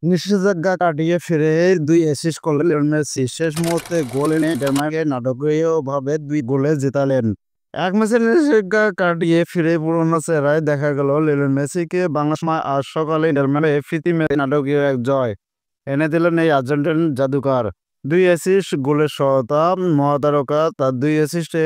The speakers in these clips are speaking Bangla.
নিষেধাজ্ঞা কাটিয়ে ফিরে ২ অ্যাসিস্ট করলেন লিওনেল মেসি। শেষ মুহূর্তে গোল এনে ডেনমার্ককে নাটকীয়ভাবে ২ গোলে জেতালেন। এক ম্যাচের নিষেধাজ্ঞা কাটিয়ে ফিরে পুরোনো চেহারায় দেখা গেল লিওনেল মেসিকে। বাংলা সময় আজ সকালে ডেনমার্কে প্রীতি ম্যাচে নাটকীয় এক জয় এনে দিলেন এই আর্জেন্টাইন জাদুকর। ২ অ্যাসিস্ট, গোলের সহায়তা। মহাতারকা তার ২ অ্যাসিস্টে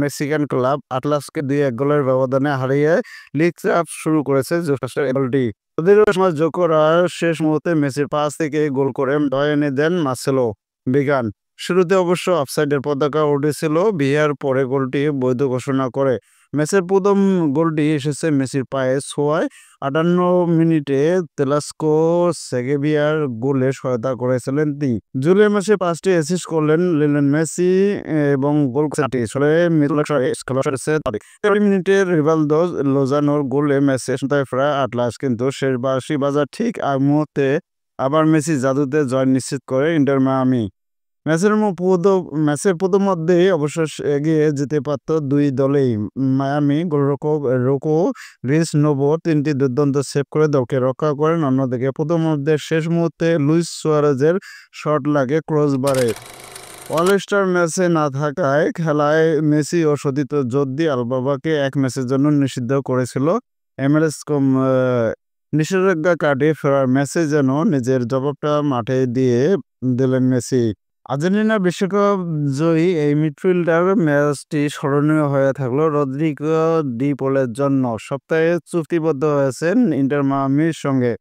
মেক্সিকান ক্লাব আটলাসকে ২-১ গোলের ব্যবধানে হারিয়ে লিগ চাপ শুরু করেছে যুক্তরাষ্ট্রের এই দলটি। প্রতিরোধ সময় যোগ করার শেষ মুহূর্তে মেসির পাস থেকে গোল করে জয় এনে দেন মার্সেলো বিগান। শুরুতে অবশ্য অফসাইডের পতাকা উঠেছিল, ভিআর পরে গোলটি বৈধ ঘোষণা করে। ম্যাচের প্রথম গোলটি এসেছে মেসির পায়ে ছোঁয়ায়। ৫৮ মিনিটে তেলাস্কো সেগেভিয়ার গোলে সহায়তা করেছিলেন তিনি। জুলাই মাসে ৫টি অ্যাসিস্ট করলেন লিওনেল মেসি এবং গোল করেছেন ৩০ মিনিটে রিভালদো লোজানোর গোলে ম্যাচে সমতায় ফেরায় আটলাস। কিন্তু শেষ বাঁশি বাজার ঠিক আগ মুহূর্তে আবার মেসি জাদুতে জয় নিশ্চিত করে ইন্টার মায়ামি। ম্যাচের প্রথমার্ধেই অবশ্য এগিয়ে যেতে পারত দুই দলেই। মায়ামি গোলরক্ষক রোকো রিস নোভো ৩টি দুর্দান্ত সেভ করে দলকে রক্ষা করেন। অন্যদিকে প্রথমার্ধের শেষ মুহূর্তে লুইস সুয়ারেজের শট লাগে ক্রসবারে। অলস্টার ম্যাচে না থাকায় খেলায় মেসি ও সতীর্থ জর্দি আলবাকে ১ ম্যাচের জন্য নিষিদ্ধ করেছিল এমএলএস। নিষেধাজ্ঞা কাটিয়ে ফেরার ম্যাচে যেন নিজের জবাবটা মাঠে দিয়ে দিলেন মেসি। আর্জেন্টিনা বিশ্বকাপ জয়ী এই মিডফিল্ডার ম্যাচটি স্মরণীয় হয়ে থাকলো রদ্রিগো ডি পলের জন্য। সপ্তাহে চুক্তিবদ্ধ হয়েছেন ইন্টার মায়ামির সঙ্গে।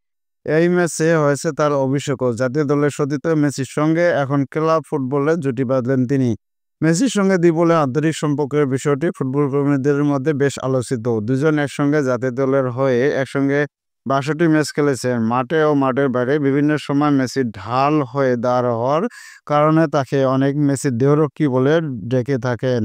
এই ম্যাচে হয়েছে তার অভিষেকও। জাতীয় দলের সতীর্থ মেসির সঙ্গে এখন ক্লাব ফুটবলে জুটি বাঁধলেন তিনি। মেসির সঙ্গে ডি পলের আন্তরিক সম্পর্কের বিষয়টি ফুটবল প্রেমীদের মধ্যে বেশ আলোচিত। দুজন একসঙ্গে জাতীয় দলের হয়ে একসঙ্গে ৬২ ম্যাচ খেলেছেন। মাঠে ও মাঠের বাইরে বিভিন্ন সময় মেসির ঢাল হয়ে দাঁড় হওয়ার কারণে তাকে অনেক মেসির দেহরক্ষী বলে ডেকে থাকেন।